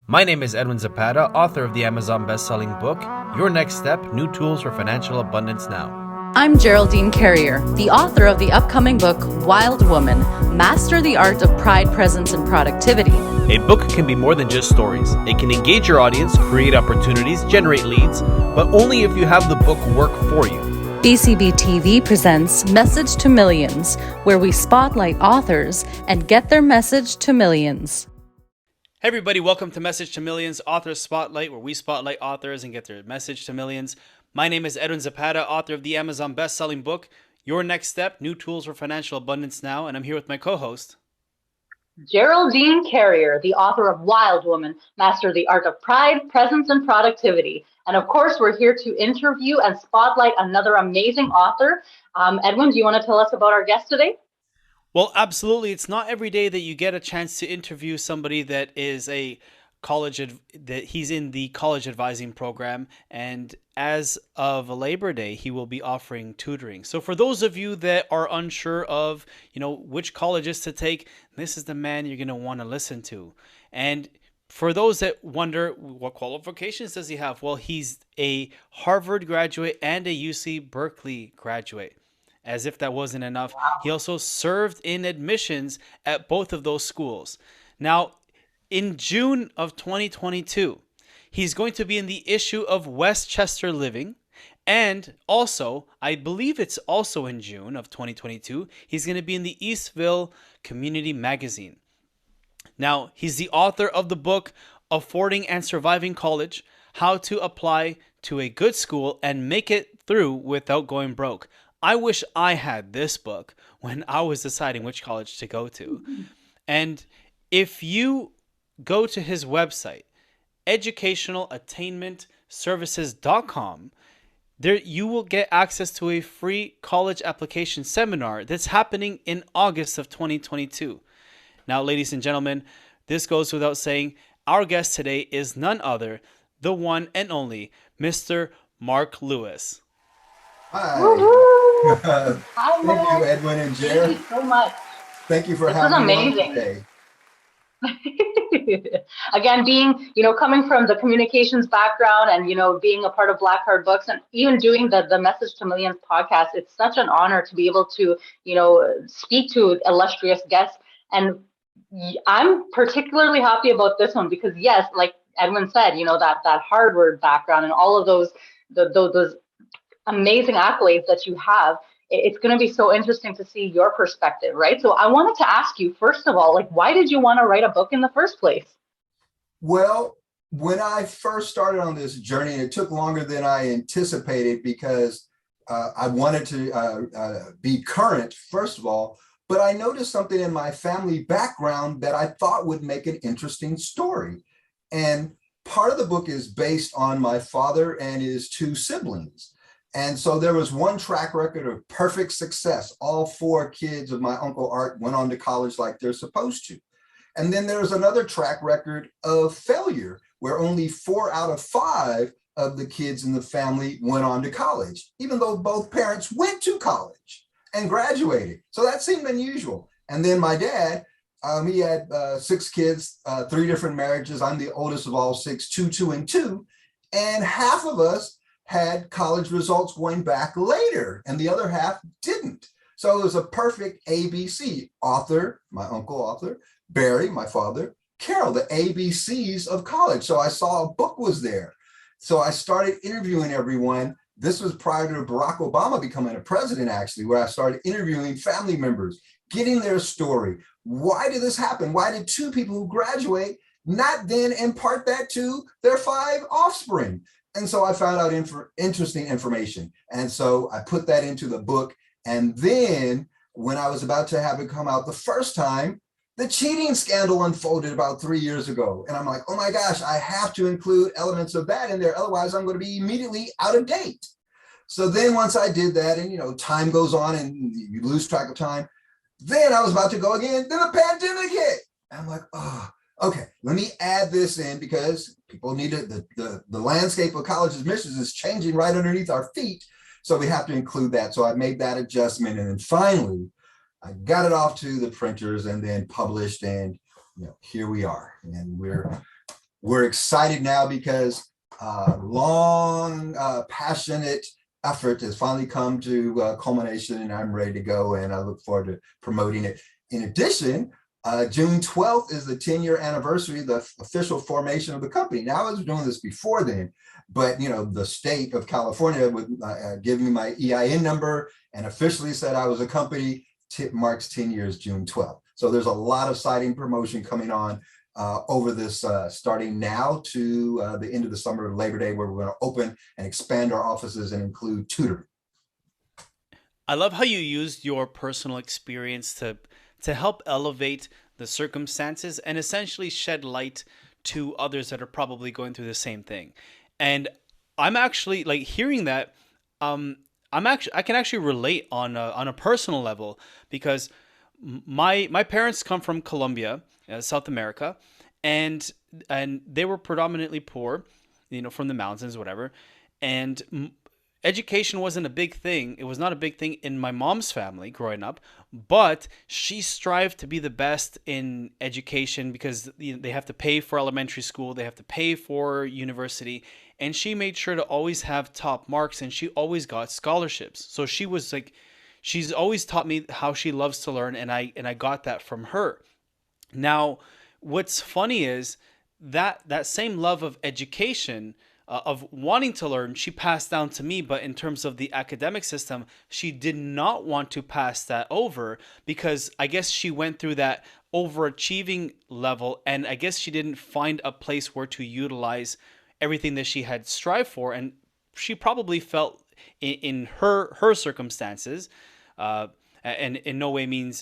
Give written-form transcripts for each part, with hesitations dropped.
My name is Edwin Zapata, author of the Amazon best-selling book, Your Next Step, New Tools for Financial Abundance Now. I'm Geraldine Carrier, the author of the upcoming book, Wild Woman, Master the Art of Pride, Presence, and Productivity. A book can be more than just stories. It can engage your audience, create opportunities, generate leads, but only if you have the book work for you. BCBtv presents Message to Millions, where we spotlight authors and get their message to millions. Hey everybody, welcome to Message to Millions, Author Spotlight, where we spotlight authors and get their message to millions. My name is Edwin Zapata, author of the Amazon best-selling book, Your Next Step, New Tools for Financial Abundance Now, and I'm here with my co-host, Geraldine Carrier, the author of Wild Woman, Master the Art of Pride, Presence, and Productivity. And of course, we're here to interview and spotlight another amazing author. Edwin, do you want to tell us about our guest today? Well, absolutely. It's not every day that you get a chance to interview somebody that is that he's in the college advising program, and as of Labor Day, he will be offering tutoring. So for those of you that are unsure of, which colleges to take, this is the man you're going to want to listen to. And for those that wonder, what qualifications does he have? Well, he's a Harvard graduate and a UC Berkeley graduate. As if that wasn't enough, he also served in admissions at both of those schools. Now, in June of 2022, he's going to be in the issue of WestChester Living. And also, I believe it's also in June of 2022, he's going to be in the Eastville Community Magazine. Now, he's the author of the book, Affording and Surviving College, How to Apply to a Good School and Make It Through Without Going Broke. I wish I had this book when I was deciding which college to go to. And if you go to his website, educationalattainmentservices.com, there you will get access to a free college application seminar that's happening in August of 2022. Now, ladies and gentlemen, this goes without saying, our guest today is none other, the one and only Mr. Mark Lewis. Hi. Hi, Thank Mark. you, Edwin and Jer. Thank you so much. Thank you for This having is me on amazing. today. Again, being, coming from the communications background and, being a part of Black Card Books and even doing the Message to Millions podcast, it's such an honor to be able to, speak to illustrious guests. And I'm particularly happy about this one because, yes, like Edwin said, that Harvard background and all of those amazing accolades that you have, it's going to be so interesting to see your perspective, right? So I wanted to ask you, first of all, why did you want to write a book in the first place? Well, when I first started on this journey, it took longer than I anticipated because I wanted to be current, first of all, but I noticed something in my family background that I thought would make an interesting story. And part of the book is based on my father and his two siblings. And so there was one track record of perfect success. All four kids of my Uncle Art went on to college like they're supposed to. And then there was another track record of failure where only 4 out of 5 of the kids in the family went on to college, even though both parents went to college and graduated. So that seemed unusual. And then my dad, he had 6 kids, 3 different marriages. I'm the oldest of all 6, 2, 2, and 2. And half of us had college results going back later, and the other half didn't. So it was a perfect ABC. Author, my uncle author, Barry, my father, Carol, the ABCs of college. So I saw a book was there. So I started interviewing everyone. This was prior to Barack Obama becoming a president, actually, where I started interviewing family members, getting their story. Why did this happen? Why did 2 people who graduate not then impart that to their 5 offspring? And so I found out interesting information. And so I put that into the book. And then when I was about to have it come out the first time, the cheating scandal unfolded about 3 years ago. And I'm like, oh my gosh, I have to include elements of that in there. Otherwise, I'm going to be immediately out of date. So then once I did that and, time goes on and you lose track of time, then I was about to go again. Then the pandemic hit. And I'm like, oh, okay, let me add this in because people need it. The landscape of college admissions is changing right underneath our feet. So we have to include that. So I made that adjustment. And then finally, I got it off to the printers and then published. And here we are. And we're We're excited now because long, passionate effort has finally come to culmination, and I'm ready to go, and I look forward to promoting it. In addition, June 12th is the 10-year anniversary of the official formation of the company. Now, I was doing this before then, but the state of California would give me my EIN number and officially said I was a company. Marks 10 years, June 12th. So there's a lot of exciting promotion coming on over this, starting now to the end of the summer of Labor Day, where we're going to open and expand our offices and include tutoring. I love how you used your personal experience to help elevate the circumstances and essentially shed light to others that are probably going through the same thing. And I'm actually like hearing that. I can actually relate on a personal level, because my parents come from Colombia, South America, and they were predominantly poor, from the mountains, whatever, and education wasn't a big thing. It was not a big thing in my mom's family growing up, but she strived to be the best in education because they have to pay for elementary school, they have to pay for university, and she made sure to always have top marks, and she always got scholarships. So she was like, she's always taught me how she loves to learn, and I got that from her. Now, what's funny is that same love of education, of wanting to learn, she passed down to me. But in terms of the academic system, she did not want to pass that over, because I guess she went through that overachieving level, and I guess she didn't find a place where to utilize everything that she had strived for. And she probably felt in her circumstances, and in no way means,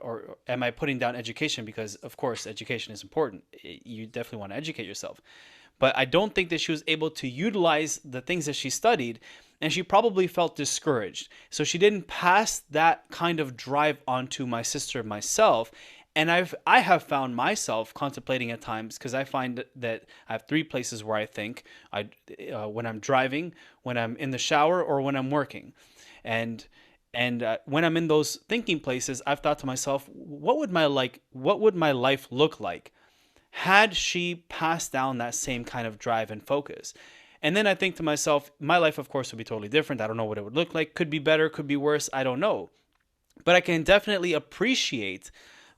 or am I putting down education, because of course education is important. You definitely want to educate yourself. But I don't think that she was able to utilize the things that she studied, and she probably felt discouraged. So she didn't pass that kind of drive on to my sister and myself. And I have found myself contemplating at times, because I find that I have three places where I think when I'm driving, when I'm in the shower, or when I'm working. And when I'm in those thinking places, I've thought to myself, what would my life look like had she passed down that same kind of drive and focus? And then I think to myself, my life, of course, would be totally different. I don't know what it would look like. Could be better, could be worse. I don't know. But I can definitely appreciate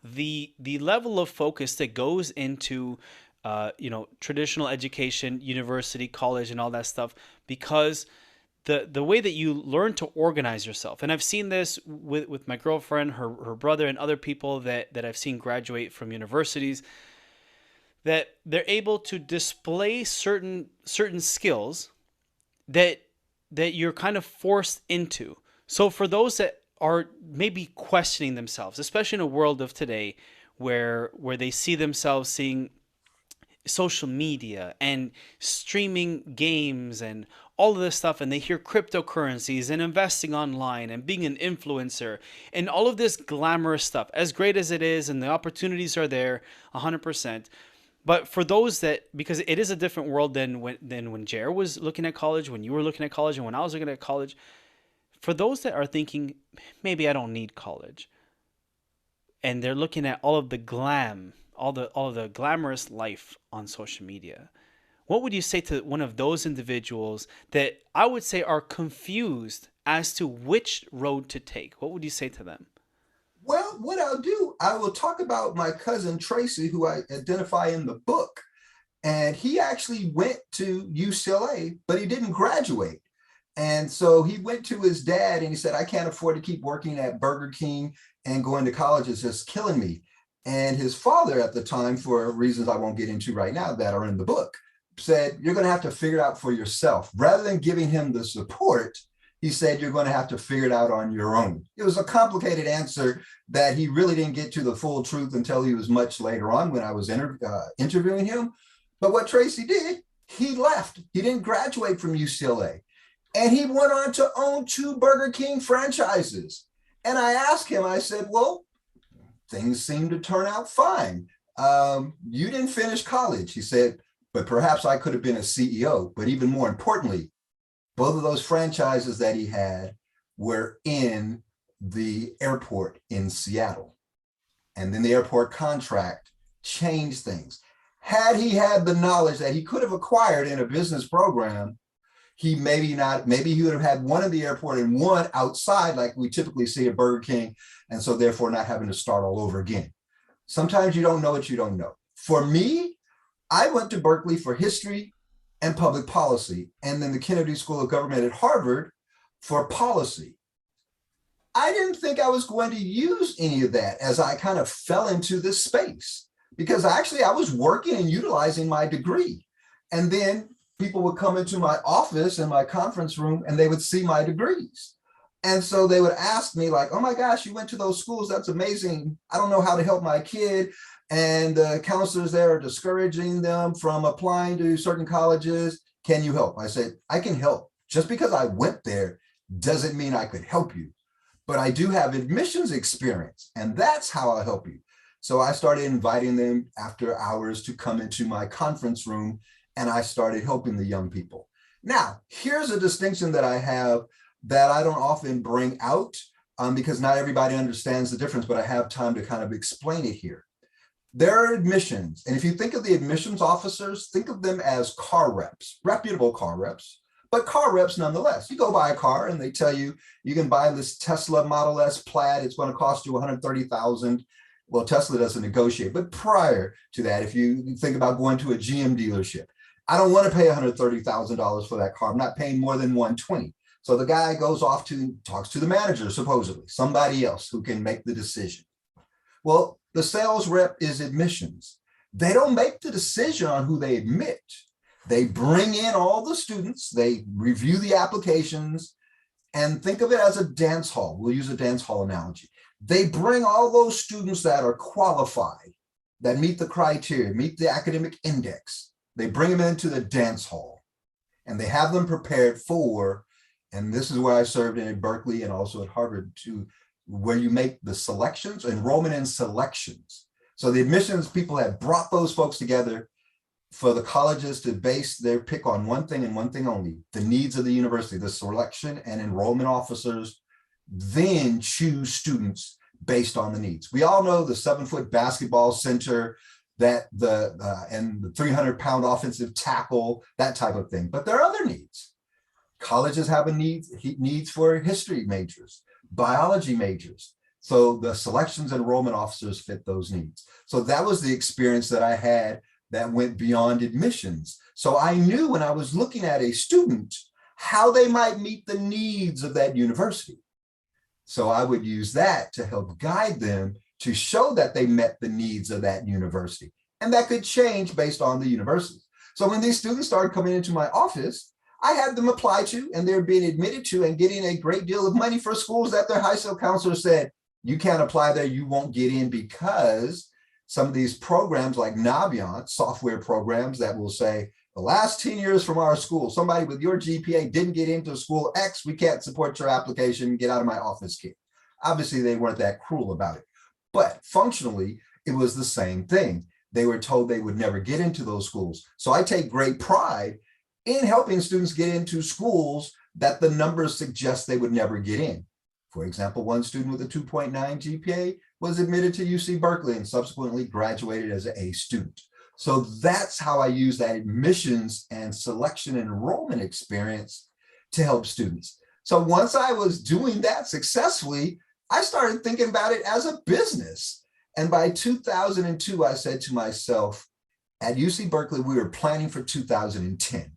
the level of focus that goes into traditional education, university, college, and all that stuff, because the way that you learn to organize yourself. And I've seen this with my girlfriend, her brother, and other people that I've seen graduate from universities, that they're able to display certain skills that you're kind of forced into. So for those that are maybe questioning themselves, especially in a world of today where they see themselves seeing social media and streaming games and all of this stuff, and they hear cryptocurrencies and investing online and being an influencer and all of this glamorous stuff, as great as it is, and the opportunities are there 100%. But for those that, because it is a different world than when Jer was looking at college, when you were looking at college, and when I was looking at college, for those that are thinking, maybe I don't need college, and they're looking at all of the glam, all of the glamorous life on social media, what would you say to one of those individuals that I would say are confused as to which road to take? What would you say to them? Well, what I'll do, I will talk about my cousin Tracy, who I identify in the book. And he actually went to UCLA, but he didn't graduate. And so he went to his dad and he said, I can't afford to keep working at Burger King, and going to college is just killing me. And his father at the time, for reasons I won't get into right now that are in the book, said, you're going to have to figure it out for yourself. Rather than giving him the support, he said, you're going to have to figure it out on your own. It was a complicated answer that he really didn't get to the full truth until he was much later on when I was interviewing him. But what Tracy did, he left. He didn't graduate from UCLA. And he went on to own 2 Burger King franchises. And I asked him, I said, well, things seem to turn out fine. You didn't finish college. He said, but perhaps I could have been a CEO. But even more importantly, both of those franchises that he had were in the airport in Seattle. And then the airport contract changed things. Had he had the knowledge that he could have acquired in a business program, he maybe he would have had one in the airport and one outside, like we typically see at Burger King, and so therefore not having to start all over again. Sometimes you don't know what you don't know. For me, I went to Berkeley for history and public policy, and then the Kennedy School of Government at Harvard for policy. I didn't think I was going to use any of that as I kind of fell into this space, because actually I was working and utilizing my degree. And then people would come into my office and my conference room and they would see my degrees. And so they would ask me like, oh my gosh, you went to those schools. That's amazing. I don't know how to help my kid. And the counselors there are discouraging them from applying to certain colleges. Can you help? I said, I can help. Just because I went there doesn't mean I could help you. But I do have admissions experience, and that's how I'll help you. So I started inviting them after hours to come into my conference room, and I started helping the young people. Now, here's a distinction that I have that I don't often bring out because not everybody understands the difference, but I have time to kind of explain it here. There are admissions, and if you think of the admissions officers, think of them as car reps, reputable car reps, but car reps nonetheless. You go buy a car and they tell you, you can buy this Tesla Model S Plaid, it's going to cost you $130,000. Well, Tesla doesn't negotiate, but prior to that, if you think about going to a GM dealership, I don't want to pay $130,000 for that car. I'm not paying more than $120,000. So the guy goes off to talks to the manager, supposedly, somebody else who can make the decision. Well, the sales rep is admissions. They don't make the decision on who they admit. They bring in all the students, they review the applications, and think of it as a dance hall. We'll use a dance hall analogy. They bring all those students that are qualified, that meet the criteria, meet the academic index. They bring them into the dance hall, and they have them prepared for, and this is where I served in at Berkeley and also at Harvard too, where you make the selections, enrollment and selections. So the admissions people have brought those folks together for the colleges to base their pick on one thing and one thing only, the needs of the university. The selection and enrollment officers then choose students based on the needs. We all know the 7-foot basketball center, that and the 300-pound offensive tackle, that type of thing. But there are other needs. Colleges have needs for history majors, biology majors. So the selections and enrollment officers fit those needs. So that was the experience that I had that went beyond admissions. So I knew when I was looking at a student, how they might meet the needs of that university. So I would use that to help guide them to show that they met the needs of that university. And that could change based on the university. So when these students started coming into my office, I had them apply to, and they're being admitted to and getting a great deal of money for schools that their high school counselor said, you can't apply there, you won't get in, because some of these programs like Naviance, software programs that will say, the last 10 years from our school, somebody with your GPA didn't get into school X, we can't support your application, get out of my office, kid. Obviously, they weren't that cruel about it. But functionally, it was the same thing. They were told they would never get into those schools. So I take great pride in helping students get into schools that the numbers suggest they would never get in. For example, one student with a 2.9 GPA was admitted to UC Berkeley and subsequently graduated as an A student. So that's how I use that admissions and selection and enrollment experience to help students. So once I was doing that successfully, I started thinking about it as a business. And by 2002, I said to myself, at UC Berkeley, we were planning for 2010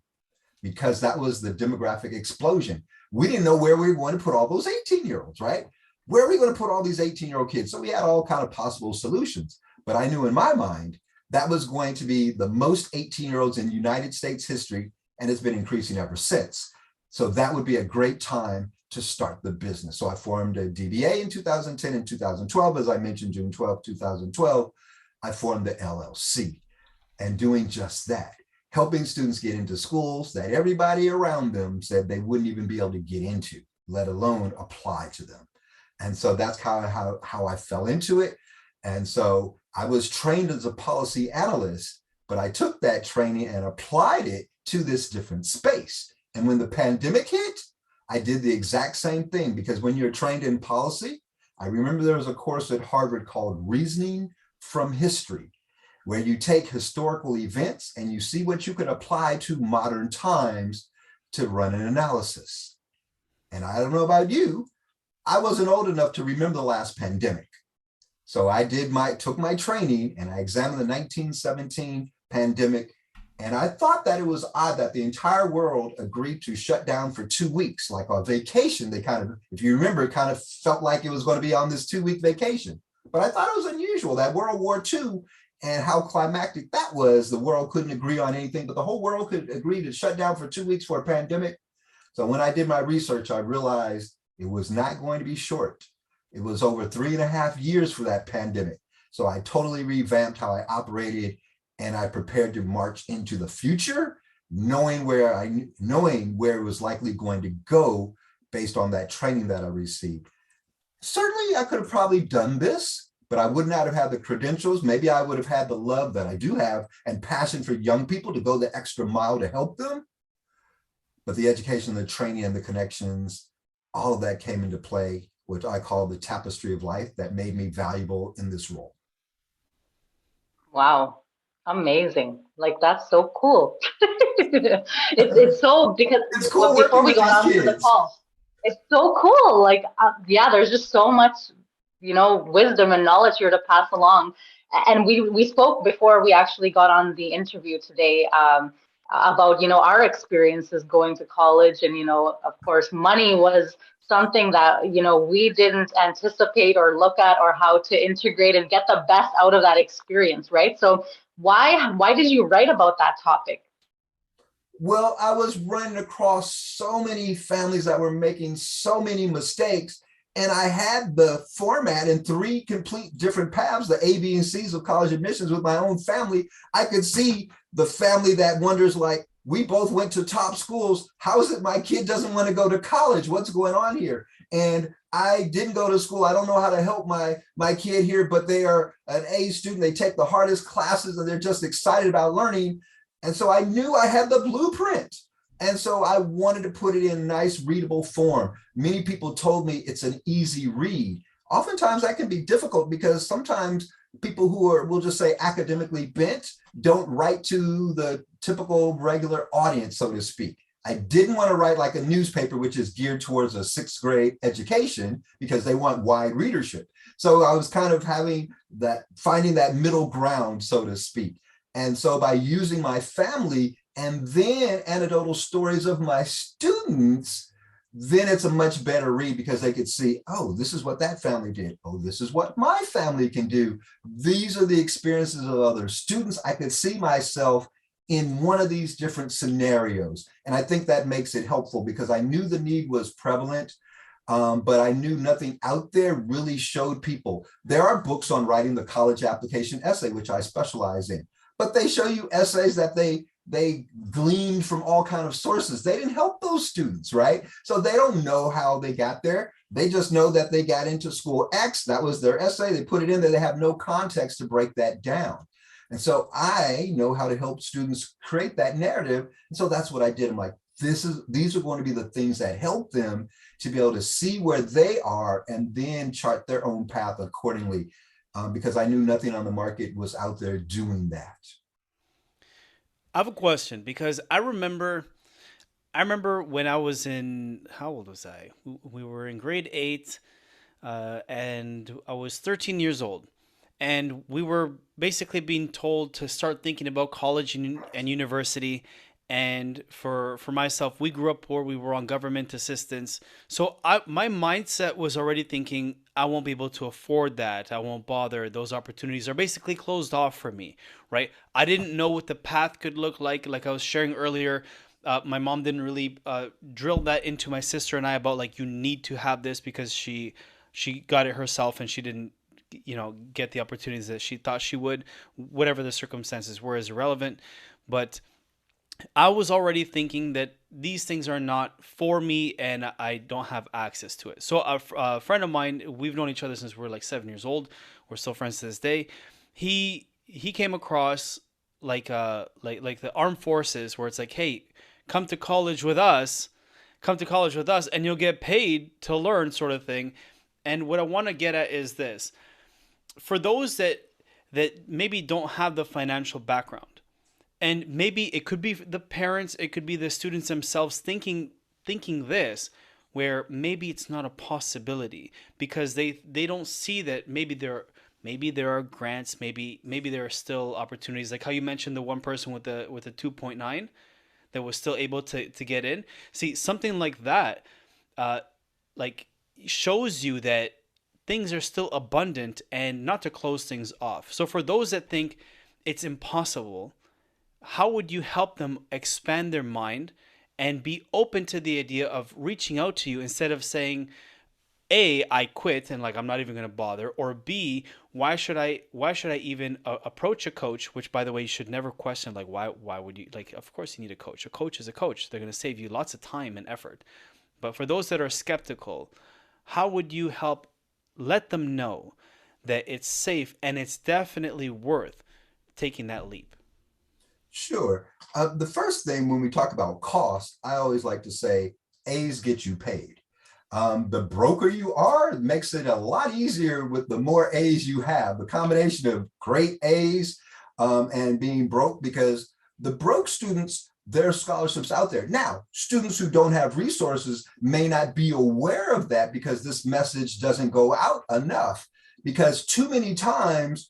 because that was the demographic explosion. We didn't know where we were going to put all those 18-year-olds, right? Where are we going to put all these 18-year-old kids? So we had all kind of possible solutions. But I knew in my mind, that was going to be the most 18-year-olds in United States history, and it's been increasing ever since. So that would be a great time to start the business. So I formed a DBA in 2010 and 2012. As I mentioned, June 12, 2012, I formed the LLC, and doing just that, helping students get into schools that everybody around them said they wouldn't even be able to get into, let alone apply to them. And so that's how I fell into it. And so I was trained as a policy analyst, but I took that training and applied it to this different space. And when the pandemic hit, I did the exact same thing, because when you're trained in policy, I remember there was a course at Harvard called Reasoning from History. where you take historical events and you see what you can apply to modern times to run an analysis. And I don't know about you, I wasn't old enough to remember the last pandemic. So I took my training and I examined the 1917 pandemic. And I thought that it was odd that the entire world agreed to shut down for 2 weeks, like on vacation. They kind of, if you remember, it kind of felt like it was going to be on this 2-week vacation. But I thought it was unusual that World War II and how climactic that was. The world couldn't agree on anything, but the whole world could agree to shut down for 2 weeks for a pandemic. So when I did my research, I realized it was not going to be short. It was over 3.5 years for that pandemic. So I totally revamped how I operated, and I prepared to march into the future, knowing where it was likely going to go based on that training that I received. Certainly, I could have probably done this, but I would not have had the credentials. Maybe I would have had the love that I do have and passion for young people to go the extra mile to help them. But the education, the training, and the connections, all of that came into play, which I call the tapestry of life that made me valuable in this role. Wow. Amazing. Like, that's so cool. It's so, because It's cool before working we with got these onto the kids. call, it's so cool. Like, yeah, there's just so much, wisdom and knowledge here to pass along. And we spoke before we actually got on the interview today, about, our experiences going to college. And, of course, money was something that, we didn't anticipate or look at, or how to integrate and get the best out of that experience, right? So why did you write about that topic? Well, I was running across so many families that were making so many mistakes, and I had the format in 3 complete different paths, the A, B, and C's of college admissions with my own family. I could see the family that wonders, like, we both went to top schools. How is it my kid doesn't want to go to college? What's going on here? And I didn't go to school. I don't know how to help my kid here, but they are an A student. They take the hardest classes and they're just excited about learning. And so I knew I had the blueprint. And so I wanted to put it in nice, readable form. Many people told me it's an easy read. Oftentimes that can be difficult because sometimes people who are, we'll just say, academically bent don't write to the typical regular audience, so to speak. I didn't want to write like a newspaper, which is geared towards a 6th grade education, because they want wide readership. So I was kind of finding that middle ground, so to speak. And so by using my family and then anecdotal stories of my students, then it's a much better read, because they could see, oh, this is what that family did. Oh, this is what my family can do. These are the experiences of other students. I could see myself in one of these different scenarios. And I think that makes it helpful, because I knew the need was prevalent, but I knew nothing out there really showed people. There are books on writing the college application essay, which I specialize in, but they show you essays that they gleaned from all kinds of sources. They didn't help those students, right? So they don't know how they got there. They just know that they got into school X. That was their essay. They put it in there. They have no context to break that down. And so I know how to help students create that narrative. And so that's what I did. I'm like, these are going to be the things that help them to be able to see where they are and then chart their own path accordingly, because I knew nothing on the market was out there doing that. I have a question, because I remember when I was in, how old was I? We were in grade 8, and I was 13 years old. And we were basically being told to start thinking about college and university. And for myself, we grew up poor. We were on government assistance. So my mindset was already thinking, I won't be able to afford that. I won't bother. Those opportunities are basically closed off for me, right? I didn't know what the path could look like. Like I was sharing earlier, my mom didn't really drill that into my sister and I about, like, you need to have this, because she got it herself and she didn't, get the opportunities that she thought she would. Whatever the circumstances were is irrelevant. But I was already thinking that these things are not for me and I don't have access to it. So a friend of mine, we've known each other since we were like 7 years old. We're still friends to this day. He came across like the armed forces, where it's like, hey, come to college with us, and you'll get paid to learn, sort of thing. And what I want to get at is this: for those that that maybe don't have the financial background. And maybe it could be the parents, it could be the students themselves thinking this, where maybe it's not a possibility because they don't see that maybe there are grants, maybe there are still opportunities, like how you mentioned the one person with the 2.9 that was still able to get in. See, something like that, like shows you that things are still abundant and not to close things off. So for those that think it's impossible, how would you help them expand their mind and be open to the idea of reaching out to you instead of saying, A, I quit and like I'm not even going to bother, or B, why should I even approach a coach, which by the way you should never question, like why would you, like of course you need a coach. A coach is a coach. They're going to save you lots of time and effort. But for those that are skeptical, how would you help let them know that it's safe and it's definitely worth taking that leap? Sure. The first thing when we talk about cost, I always like to say A's get you paid. The broker you are makes it a lot easier with the more A's you have, the combination of great A's and being broke, because the broke students, there are scholarships out there. Now, students who don't have resources may not be aware of that because this message doesn't go out enough, because too many times,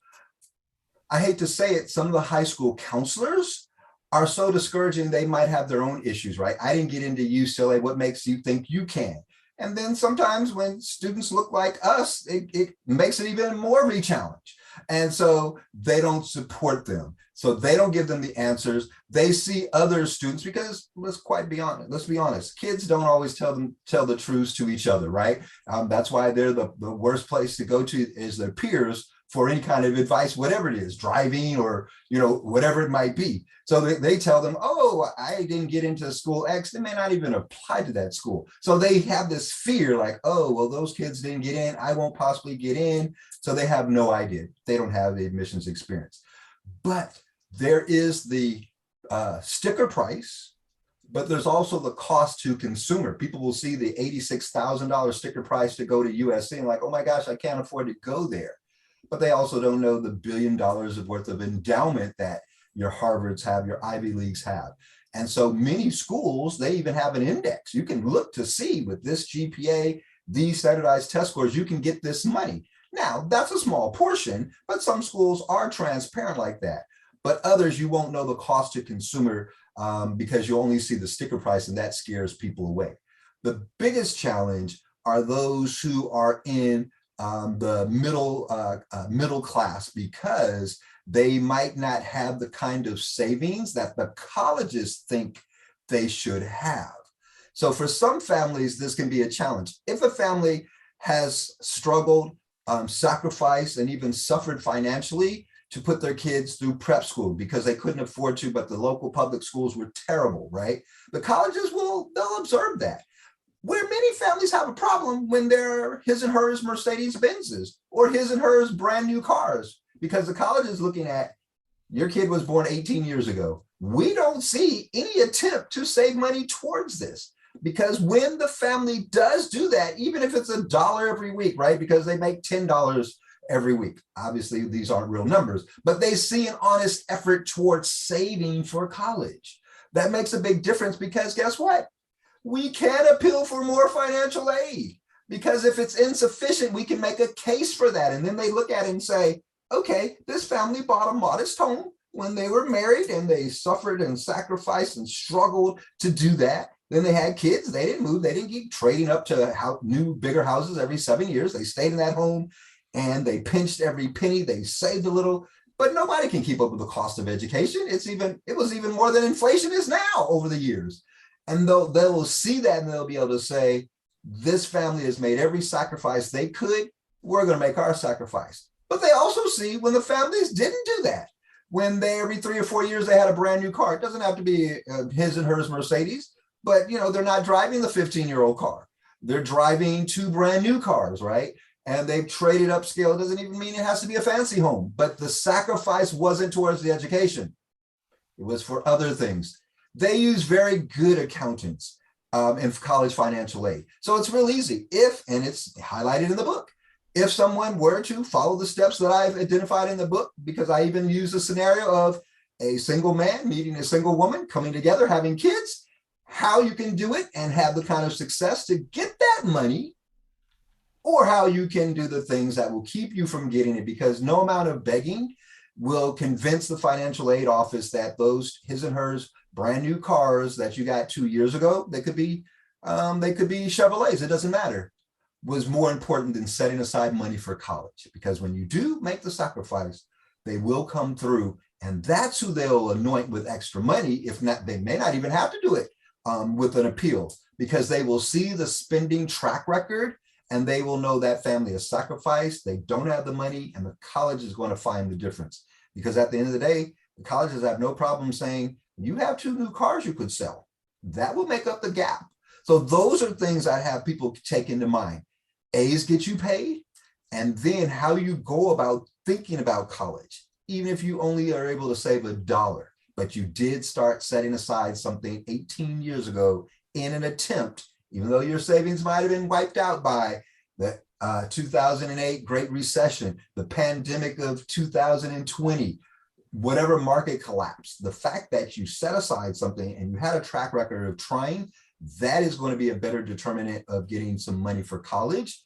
I hate to say it, some of the high school counselors are so discouraging, they might have their own issues, right? I didn't get into UCLA. What makes you think you can? And then sometimes when students look like us, it makes it even more of a challenge. And so they don't support them. So they don't give them the answers. They see other students, because let's be honest, kids don't always tell the truths to each other, right? That's why they're the worst place to go to is their peers for any kind of advice, whatever it is, driving or, whatever it might be. So they tell them, oh, I didn't get into school X. They may not even apply to that school. So they have this fear like, oh, well, those kids didn't get in. I won't possibly get in. So they have no idea. They don't have the admissions experience. But there is the sticker price, but there's also the cost to consumer. People will see the $86,000 sticker price to go to USC and like, oh my gosh, I can't afford to go there. But they also don't know the $1 billion worth of endowment that your Harvards have, your Ivy Leagues have. And so many schools, they even have an index. You can look to see with this GPA, these standardized test scores, you can get this money. Now, that's a small portion, but some schools are transparent like that. But others, you won't know the cost to consumer because you only see the sticker price, and that scares people away. The biggest challenge are those who are in the middle class, because they might not have the kind of savings that the colleges think they should have. So for some families, this can be a challenge. If a family has struggled, sacrificed, and even suffered financially to put their kids through prep school because they couldn't afford to, but the local public schools were terrible, right? The colleges they'll observe that. Where many families have a problem when they're his and hers Mercedes Benzes or his and hers brand new cars, because the college is looking at, your kid was born 18 years ago. We don't see any attempt to save money towards this, because when the family does do that, even if it's $1 every week, right? Because they make $10 every week. Obviously, these aren't real numbers, but they see an honest effort towards saving for college. That makes a big difference, because guess what? We can appeal for more financial aid, because if it's insufficient, we can make a case for that. And then they look at it and say, okay, this family bought a modest home when they were married and they suffered and sacrificed and struggled to do that. Then they had kids. They didn't move. They didn't keep trading up to new, bigger houses every 7 years. They stayed in that home and they pinched every penny. They saved a little, but nobody can keep up with the cost of education. It was even more than inflation is now over the years. And they will see that and they'll be able to say, this family has made every sacrifice they could. We're going to make our sacrifice. But they also see when the families didn't do that, when every 3 or 4 years they had a brand new car. It doesn't have to be his and hers Mercedes, but they're not driving the 15-year-old car. They're driving 2 brand new cars, right? And they've traded upscale. It doesn't even mean it has to be a fancy home, but the sacrifice wasn't towards the education. It was for other things. They use very good accountants in college financial aid. So it's real easy and it's highlighted in the book. if someone were to follow the steps that I've identified in the book, because I even use a scenario of a single man meeting a single woman, coming together, having kids, how you can do it and have the kind of success to get that money, or how you can do the things that will keep you from getting it, because no amount of begging will convince the financial aid office that those his and hers brand new cars that you got 2 years ago, they could be Chevrolets, it doesn't matter, was more important than setting aside money for college. Because when you do make the sacrifice, they will come through, and that's who they'll anoint with extra money. If not, they may not even have to do it with an appeal, because they will see the spending track record and they will know that family has sacrificed, they don't have the money, and the college is going to find the difference. Because at the end of the day, the colleges have no problem saying, you have 2 new cars you could sell. That will make up the gap. So those are things I have people take into mind. A's get you paid, and then how you go about thinking about college. Even if you only are able to save $1, but you did start setting aside something 18 years ago in an attempt, even though your savings might have been wiped out by the 2008 Great Recession, the pandemic of 2020, whatever market collapse, the fact that you set aside something and you had a track record of trying, that is going to be a better determinant of getting some money for college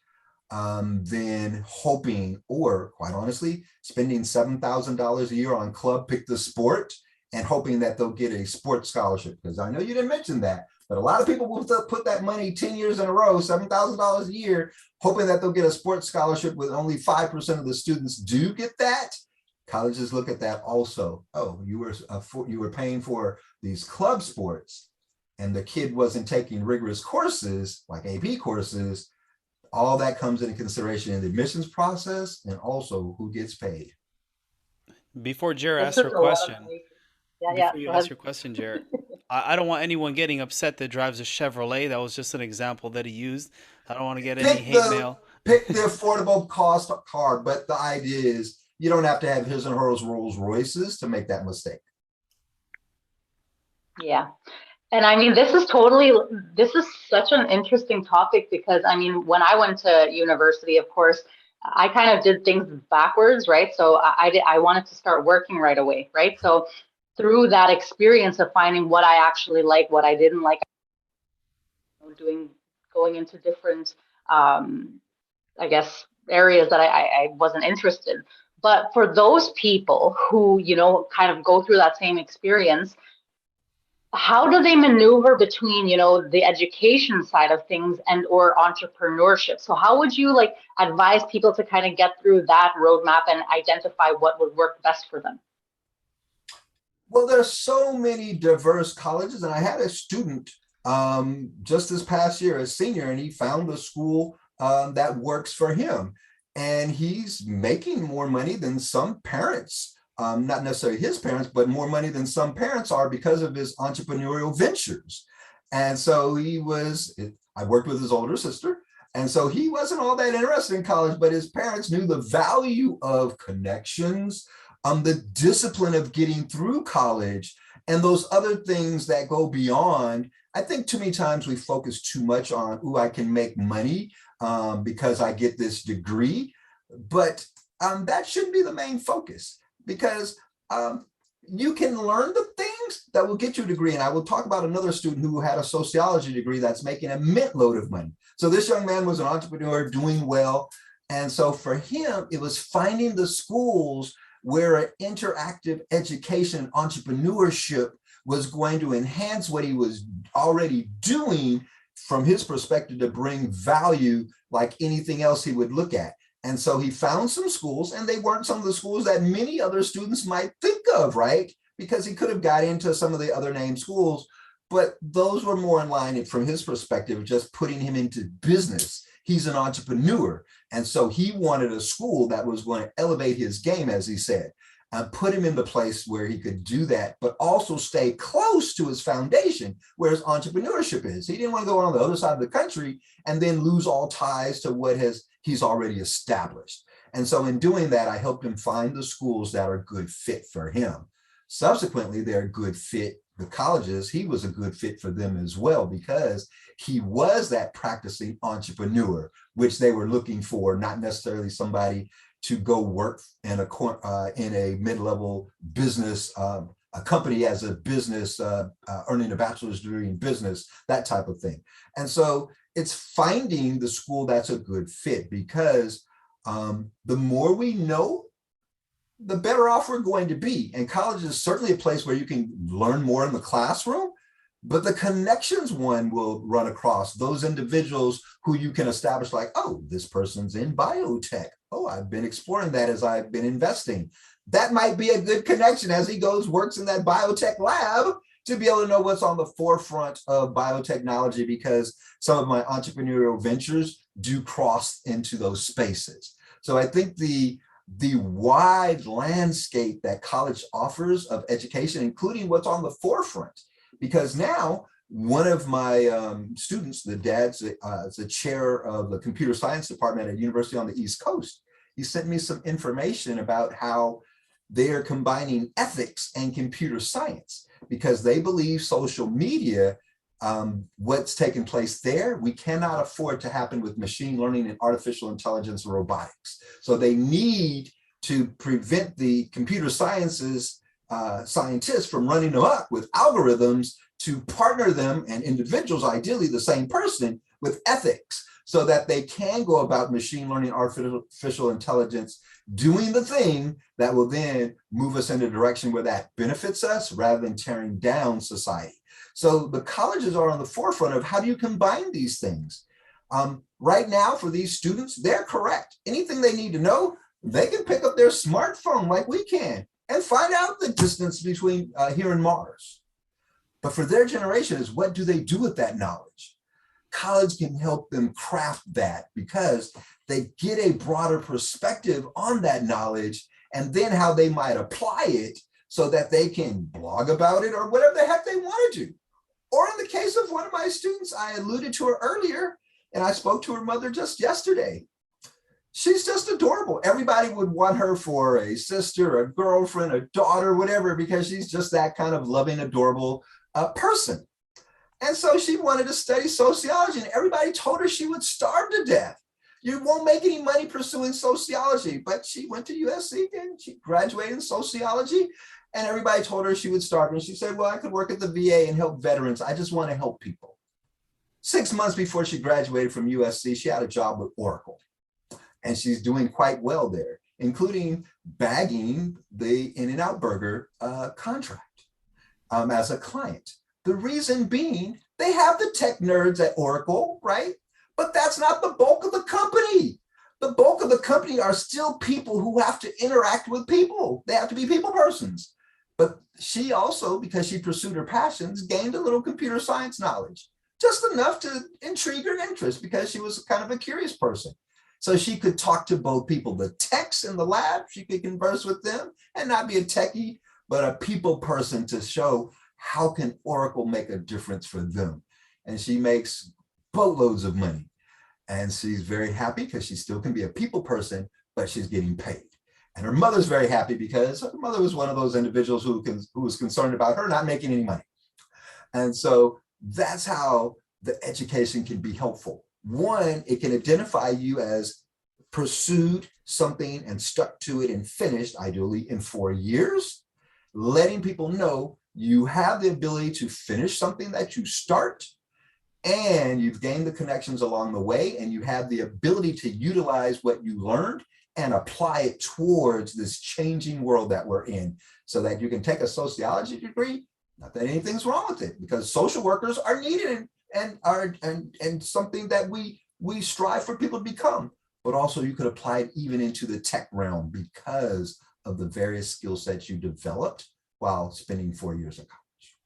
than hoping, or quite honestly, spending $7,000 a year on club pick the sport and hoping that they'll get a sports scholarship. Because I know you didn't mention that, but a lot of people will put that money 10 years in a row, $7,000 a year, hoping that they'll get a sports scholarship, with only 5% of the students do get that. Colleges look at that also. Oh, you were paying for these club sports, and the kid wasn't taking rigorous courses like AP courses. All that comes into consideration in the admissions process, and also who gets paid. Before Jared This asks is her a lot of question, information. Yeah, before you go ask ahead. your question, Jared, I don't want anyone getting upset that drives a Chevrolet. That was just an example that he used. I don't want to get any Pick hate the mail. pick the affordable cost car, but the idea is you don't have to have his and hers Rolls Royces to make that mistake. Yeah. And I mean, this is such an interesting topic, because I mean, when I went to university, of course, I kind of did things backwards, right? So I wanted to start working right away, right? So through that experience of finding what I actually like, what I didn't like, doing, going into different, I guess, areas that I wasn't interested. But for those people who, kind of go through that same experience, how do they maneuver between, the education side of things and or entrepreneurship? So how would you like advise people to kind of get through that roadmap and identify what would work best for them? Well, there's so many diverse colleges, and I had a student just this past year, a senior, and he found a school that works for him, and he's making more money than some parents. Not necessarily his parents, but more money than some parents are because of his entrepreneurial ventures. And so I worked with his older sister. And so he wasn't all that interested in college, but his parents knew the value of connections, the discipline of getting through college, and those other things that go beyond. I think too many times we focus too much on, I can make money because I get this degree. But that shouldn't be the main focus, because you can learn the things that will get you a degree. And I will talk about another student who had a sociology degree that's making a mint load of money. So this young man was an entrepreneur doing well. And so for him, it was finding the schools where an interactive education entrepreneurship was going to enhance what he was already doing from his perspective, to bring value like anything else he would look at. And so he found some schools, and they weren't some of the schools that many other students might think of, right? Because he could have got into some of the other named schools, but those were more in line from his perspective, just putting him into business. He's an entrepreneur. And so he wanted a school that was going to elevate his game, as he said, and put him in the place where he could do that, but also stay close to his foundation, where his entrepreneurship is. He didn't want to go on the other side of the country and then lose all ties to what he's already established. And so in doing that, I helped him find the schools that are a good fit for him. Subsequently, they're a good fit the colleges, he was a good fit for them as well, because he was that practicing entrepreneur, which they were looking for, not necessarily somebody to go work in a mid-level business, a company as a business, earning a bachelor's degree in business, that type of thing. And so it's finding the school that's a good fit, because the more we know, the better off we're going to be. And college is certainly a place where you can learn more in the classroom, but the connections one will run across those individuals who you can establish, like, oh, this person's in biotech. Oh, I've been exploring that as I've been investing. That might be a good connection as he goes, works in that biotech lab, to be able to know what's on the forefront of biotechnology, because some of my entrepreneurial ventures do cross into those spaces. So I think the wide landscape that college offers of education, including what's on the forefront, because now one of my students, the dad's is the chair of the computer science department at a university on the East Coast. He sent me some information about how they are combining ethics and computer science, because they believe social media, what's taking place there, we cannot afford to happen with machine learning and artificial intelligence and robotics. So they need to prevent the computer sciences scientists from running amok with algorithms, to partner them, and individuals, ideally the same person, with ethics, so that they can go about machine learning, artificial intelligence, doing the thing that will then move us in a direction where that benefits us rather than tearing down society. So the colleges are on the forefront of how do you combine these things. Right now, for these students, they're correct. Anything they need to know, they can pick up their smartphone like we can and find out the distance between here and Mars. But for their generation is, what do they do with that knowledge? College can help them craft that, because they get a broader perspective on that knowledge, and then how they might apply it so that they can blog about it or whatever the heck they want to do. Or in the case of one of my students, I alluded to her earlier, and I spoke to her mother just yesterday. She's just adorable. Everybody would want her for a sister, a girlfriend, a daughter, whatever, because she's just that kind of loving, adorable person. And so she wanted to study sociology, and everybody told her she would starve to death. You won't make any money pursuing sociology. But she went to USC and she graduated in sociology, and everybody told her she would starve. And she said, well, I could work at the VA and help veterans. I just want to help people. 6 months before she graduated from USC, she had a job with Oracle, and she's doing quite well there, including bagging the In-N-Out Burger contract as a client. The reason being, they have the tech nerds at Oracle, right? But that's not the bulk of the company. The bulk of the company are still people who have to interact with people. They have to be people persons. But she also, because she pursued her passions, gained a little computer science knowledge, just enough to intrigue her interest, because she was kind of a curious person. So she could talk to both people, the techs in the lab, she could converse with them and not be a techie, but a people person, to show how can Oracle make a difference for them. And she makes boatloads of money. And she's very happy because she still can be a people person, but she's getting paid. And her mother's very happy because her mother was one of those individuals who was concerned about her not making any money. And so that's how the education can be helpful. One, it can identify you as pursued something and stuck to it and finished, ideally in 4 years, letting people know you have the ability to finish something that you start, and you've gained the connections along the way, and you have the ability to utilize what you learned and apply it towards this changing world that we're in, so that you can take a sociology degree. Not that anything's wrong with it, because social workers are needed and something that we strive for people to become, but also you could apply it even into the tech realm because of the various skill sets you developed while spending 4 years in college.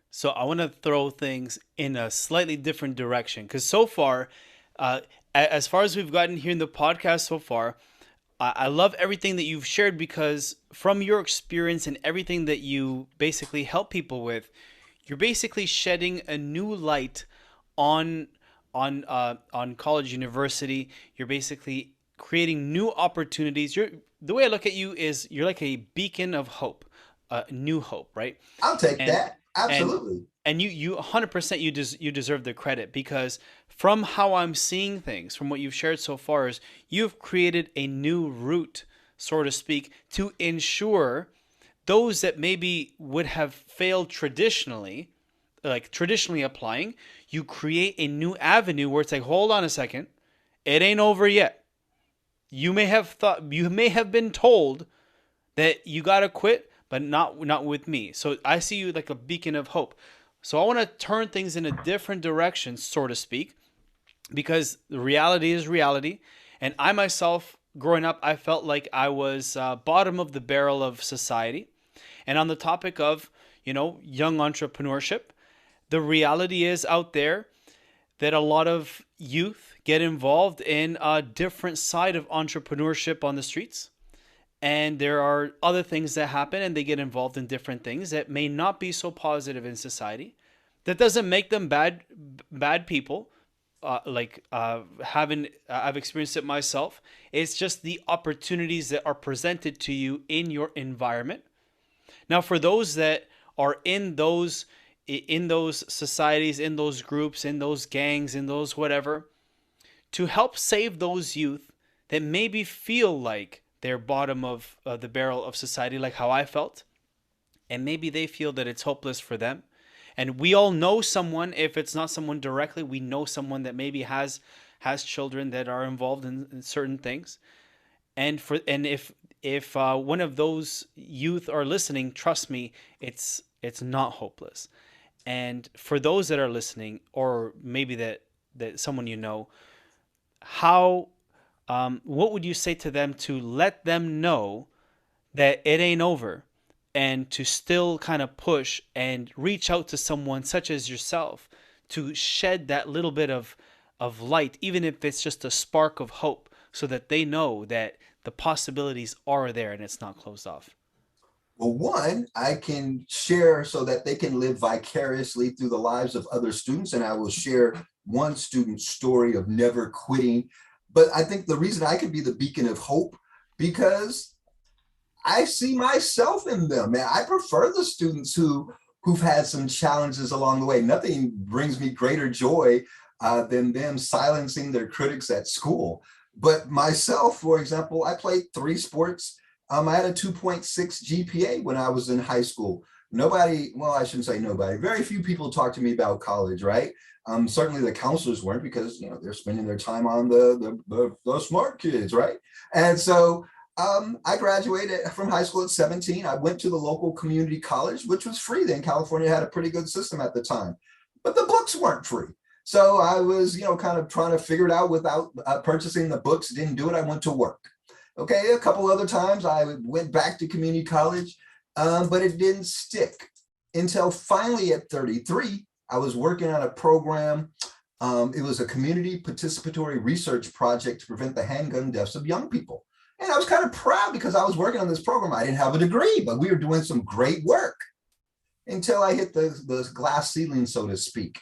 So I want to throw things in a slightly different direction, because so far, as far as we've gotten here in the podcast so far, I love everything that you've shared, because from your experience and everything that you basically help people with, you're basically shedding a new light on college, university. You're basically creating new opportunities. The way I look at you is you're like a beacon of hope. new hope, right? I'll take And that. and Absolutely. and you 100% you deserve the credit, because from how I'm seeing things, from what you've shared so far, is you've created a new route, so to speak, to ensure those that maybe would have failed traditionally, like traditionally applying, you create a new avenue where it's like, hold on a second, it ain't over yet. You may have been told that you gotta quit, but not with me. So I see you like a beacon of hope. So I want to turn things in a different direction, so to speak, because the reality is reality. And I myself, growing up, I felt like I was bottom of the barrel of society. And on the topic of, young entrepreneurship, the reality is out there that a lot of youth get involved in a different side of entrepreneurship on the streets. And there are other things that happen, and they get involved in different things that may not be so positive in society. That doesn't make them bad people. I've experienced it myself. It's just the opportunities that are presented to you in your environment. Now, for those that are in those societies, in those groups, in those gangs, in those whatever, to help save those youth that maybe feel like they're bottom of the barrel of society, like how I felt, and maybe they feel that it's hopeless for them. And we all know someone, if it's not someone directly, we know someone that maybe has children that are involved in certain things. And if one of those youth are listening, trust me, it's not hopeless. And for those that are listening, or maybe that someone how what would you say to them to let them know that it ain't over, and to still kind of push and reach out to someone such as yourself to shed that little bit of light, even if it's just a spark of hope, so that they know that the possibilities are there and it's not closed off? Well, one, I can share so that they can live vicariously through the lives of other students. And I will share one student's story of never quitting. But I think the reason I could be the beacon of hope, because I see myself in them. And I prefer the students who've had some challenges along the way. Nothing brings me greater joy than them silencing their critics at school. But myself, for example, I played 3 sports. I had a 2.6 GPA when I was in high school. Nobody, well, I shouldn't say nobody, very few people talked to me about college, right? Certainly the counselors weren't, because they're spending their time on the smart kids, right? And so I graduated from high school at 17. I went to the local community college, which was free then. California had a pretty good system at the time, but the books weren't free. So I was, kind of trying to figure it out without purchasing the books. Didn't do it. I went to work. Okay, a couple other times I went back to community college, but it didn't stick until finally at 33, I was working on a program. It was a community participatory research project to prevent the handgun deaths of young people. And I was kind of proud because I was working on this program. I didn't have a degree, but we were doing some great work until I hit the glass ceiling, so to speak.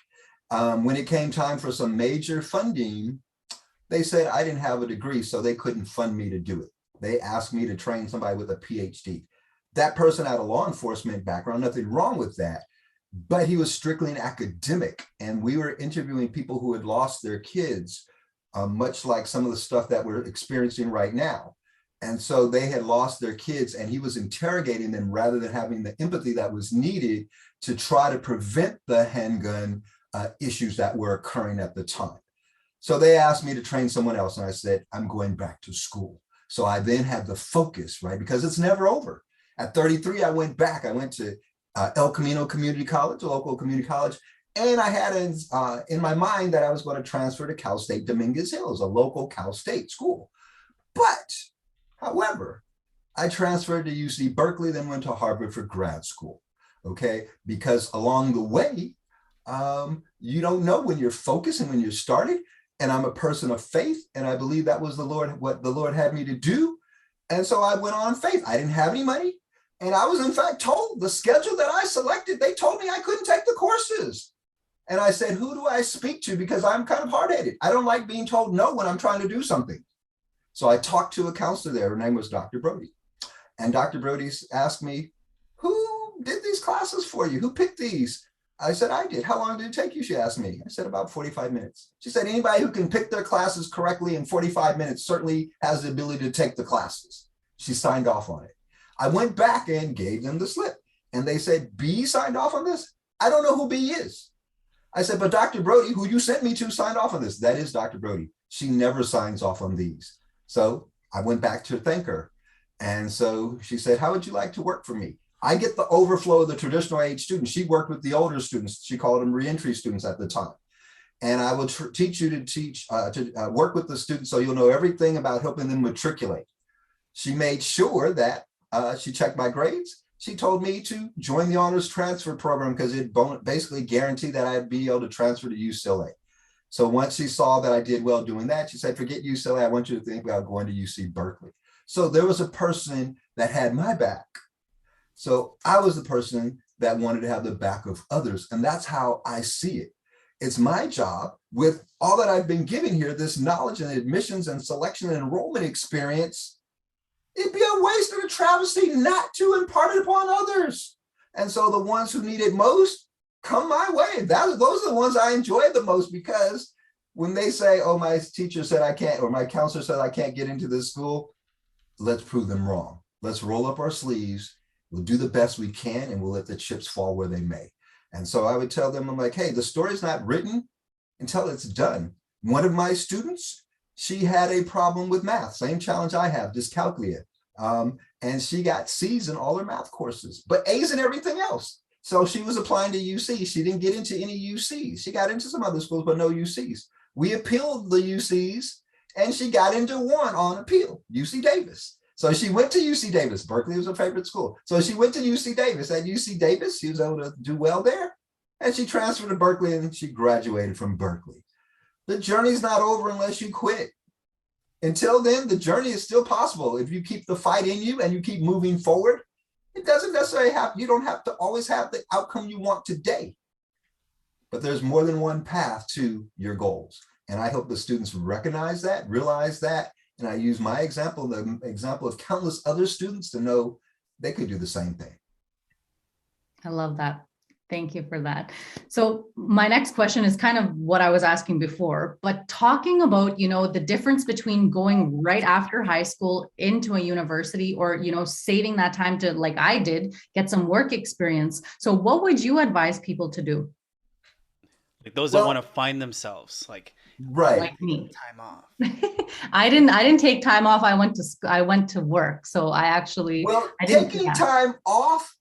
When it came time for some major funding, they said I didn't have a degree, so they couldn't fund me to do it. They asked me to train somebody with a PhD. That person had a law enforcement background, nothing wrong with that, but he was strictly an academic. And we were interviewing people who had lost their kids, much like some of the stuff that we're experiencing right now. And so they had lost their kids, and he was interrogating them rather than having the empathy that was needed to try to prevent the handgun issues that were occurring at the time. So they asked me to train someone else, and I said, I'm going back to school. So I then had the focus, right? Because it's never over. At 33, I went back. I went to El Camino Community College, a local community college, and I had in my mind that I was going to transfer to Cal State Dominguez Hills, a local Cal State school. But, however, I transferred to UC Berkeley, then went to Harvard for grad school, okay? Because along the way, you don't know when you're focused and when you're started. And I'm a person of faith, and I believe that was what the Lord had me to do. And so I went on faith. I didn't have any money. And I was in fact told the schedule that I selected, they told me I couldn't take the courses. And I said, who do I speak to? Because I'm kind of hard-headed. I don't like being told no when I'm trying to do something. So I talked to a counselor there. Her name was Dr. Brody. And Dr. Brody asked me, who did these classes for you? Who picked these? I said, I did. How long did it take you? She asked me. I said, about 45 minutes. She said, anybody who can pick their classes correctly in 45 minutes certainly has the ability to take the classes. She signed off on it. I went back and gave them the slip. And they said, B signed off on this? I don't know who B is. I said, but Dr. Brody, who you sent me to, signed off on this. That is Dr. Brody. She never signs off on these. So I went back to thank her. And so she said, how would you like to work for me? I get the overflow of the traditional age students. She worked with the older students. She called them reentry students at the time. And I will teach you to work with the students so you'll know everything about helping them matriculate. She made sure that she checked my grades. She told me to join the honors transfer program because it basically guaranteed that I'd be able to transfer to UCLA. So once she saw that I did well doing that, she said, forget UCLA. I want you to think about going to UC Berkeley. So there was a person that had my back. So I was the person that wanted to have the back of others. And that's how I see it. It's my job with all that I've been given here, this knowledge and admissions and selection and enrollment experience. It'd be a waste and a travesty not to impart it upon others. And so the ones who need it most come my way. Those are the ones I enjoy the most, because when they say, oh, my teacher said I can't, or my counselor said I can't get into this school, let's prove them wrong. Let's roll up our sleeves. We'll do the best we can, and we'll let the chips fall where they may. And so I would tell them, I'm like, hey, the story's not written until it's done. One of my students, she had a problem with math, same challenge I have, dyscalculia. And she got C's in all her math courses, but A's in everything else. So she was applying to UC. She didn't get into any UCs. She got into some other schools, but no UCs. We appealed the UCs, and she got into one on appeal, UC Davis. So she went to UC Davis. Berkeley was her favorite school. So she went to UC Davis. At UC Davis, she was able to do well there. And she transferred to Berkeley, and she graduated from Berkeley. The journey's not over unless you quit. Until then, the journey is still possible. If you keep the fight in you and you keep moving forward, it doesn't necessarily have, you don't have to always have the outcome you want today. But there's more than one path to your goals. And I hope the students recognize that, realize that, and I use my example, the example of countless other students, to know they could do the same thing. I love that. Thank you for that. So my next question is kind of what I was asking before, but talking about, the difference between going right after high school into a university, or, saving that time to, like I did, get some work experience. So what would you advise people to do? Like those that want to find themselves, like me. Time off. I didn't take time off. I went to work. So I taking time off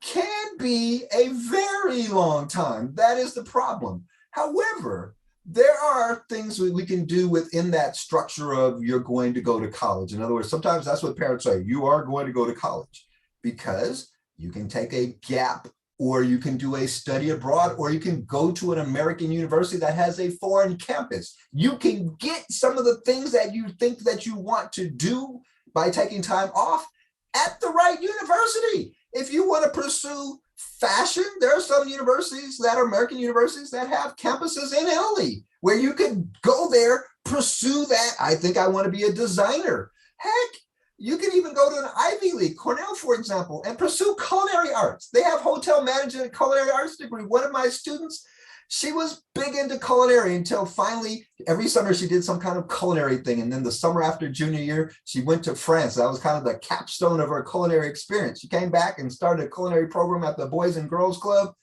can be a very long time. That is the problem. However, there are things we can do within that structure of you're going to go to college. In other words, sometimes that's what parents say, you are going to go to college, because you can take a gap, or you can do a study abroad, or you can go to an American university that has a foreign campus. You can get some of the things that you think that you want to do by taking time off at the right university. If you want to pursue fashion, there are some universities that are American universities that have campuses in Italy where you can go there, pursue that. I think I want to be a designer. Heck, you can even go to an Ivy League, Cornell, for example, and pursue culinary arts. They have hotel management and culinary arts degree. One of my students, she was big into culinary until finally every summer she did some kind of culinary thing. And then the summer after junior year, she went to France. That was kind of the capstone of her culinary experience. She came back and started a culinary program at the Boys and Girls Club.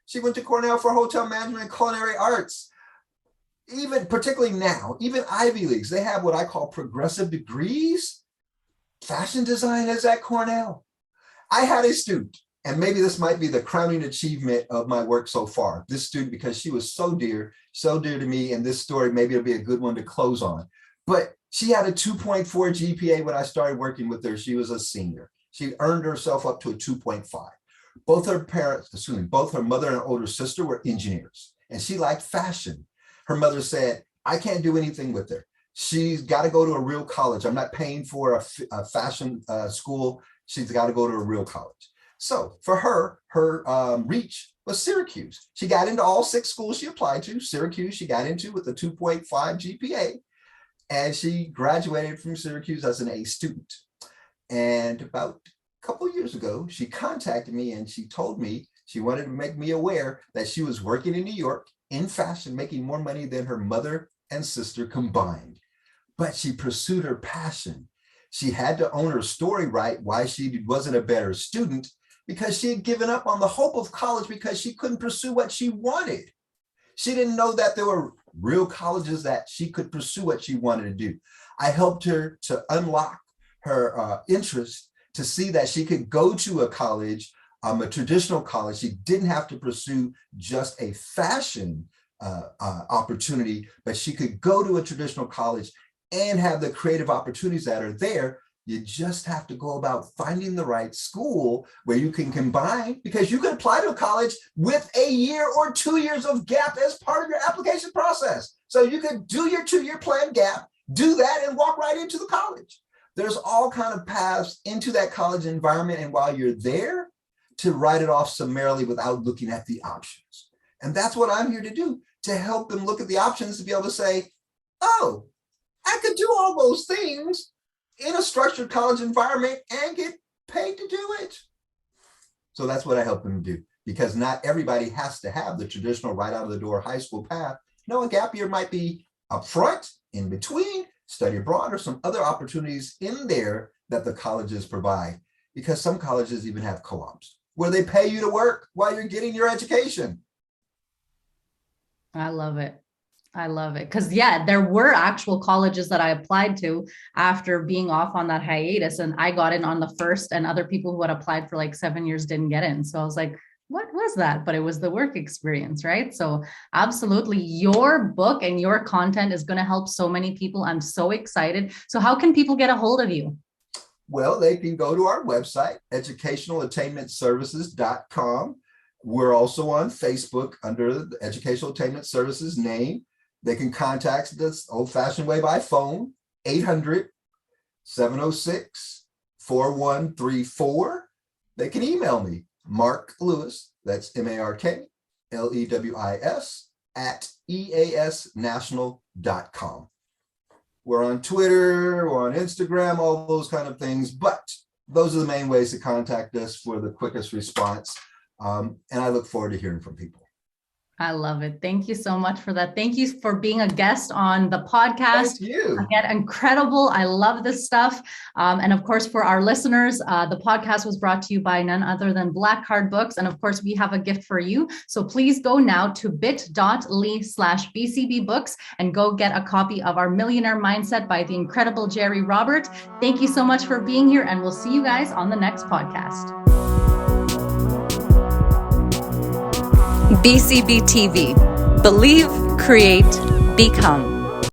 She went to Cornell for hotel management and culinary arts. Even particularly now, even Ivy Leagues, they have what I call progressive degrees. Fashion design is at Cornell. I had a student, and maybe this might be the crowning achievement of my work so far. This student, because she was so dear to me, and this story, maybe it'll be a good one to close on. But she had a 2.4 GPA when I started working with her. She was a senior. She earned herself up to a 2.5. Both her mother and older sister were engineers, and she liked fashion. Her mother said, I can't do anything with her. She's got to go to a real college. I'm not paying for a fashion school. She's got to go to a real college. So for her reach was Syracuse. She got into all 6 schools she applied to. Syracuse she got into with a 2.5 GPA, and she graduated from Syracuse as an A student. And about a couple of years ago, she contacted me and she told me she wanted to make me aware that she was working in New York in fashion, making more money than her mother and sister combined. But she pursued her passion. She had to own her story right, why she wasn't a better student, because she had given up on the hope of college because she couldn't pursue what she wanted. She didn't know that there were real colleges that she could pursue what she wanted to do. I helped her to unlock her interest, to see that she could go to a college, a traditional college. She didn't have to pursue just a fashion opportunity, but she could go to a traditional college and have the creative opportunities that are there. You just have to go about finding the right school where you can combine, because you can apply to a college with a year or 2 years of gap as part of your application process. So you could do your 2-year plan gap, do that, and walk right into the college. There's all kind of paths into that college environment. And while you're there, to write it off summarily without looking at the options. And that's what I'm here to do, to help them look at the options, to be able to say, oh, I could do all those things in a structured college environment and get paid to do it. So that's what I help them do, because not everybody has to have the traditional right out of the door high school path. No, a gap year might be up front, in between, study abroad, or some other opportunities in there that the colleges provide, because some colleges even have co-ops where they pay you to work while you're getting your education. I love it. I love it. Because yeah, there were actual colleges that I applied to after being off on that hiatus, and I got in on the first, and other people who had applied for like 7 years didn't get in. So I was like, what was that? But it was the work experience, right? So absolutely, your book and your content is going to help so many people. I'm so excited. So how can people get a hold of you? Well, they can go to our website, educationalattainmentservices.com. We're also on Facebook under the Educational Attainment Services name. They can contact us old-fashioned way by phone, 800-706-4134. They can email me, Mark Lewis, that's MarkLewis, at easnational.com. We're on Twitter, we're on Instagram, all those kind of things, but those are the main ways to contact us for the quickest response. And I look forward to hearing from people. I love it. Thank you so much for that. Thank you for being a guest on the podcast. Thank you. Again, incredible. I love this stuff. And of course, for our listeners, the podcast was brought to you by none other than Black Card Books. And of course, we have a gift for you. So please go now to bit.ly/BCB books and go get a copy of our Millionaire Mindset by the incredible Jerry Robert. Thank you so much for being here, and we'll see you guys on the next podcast. BCBtv. Believe, create, become.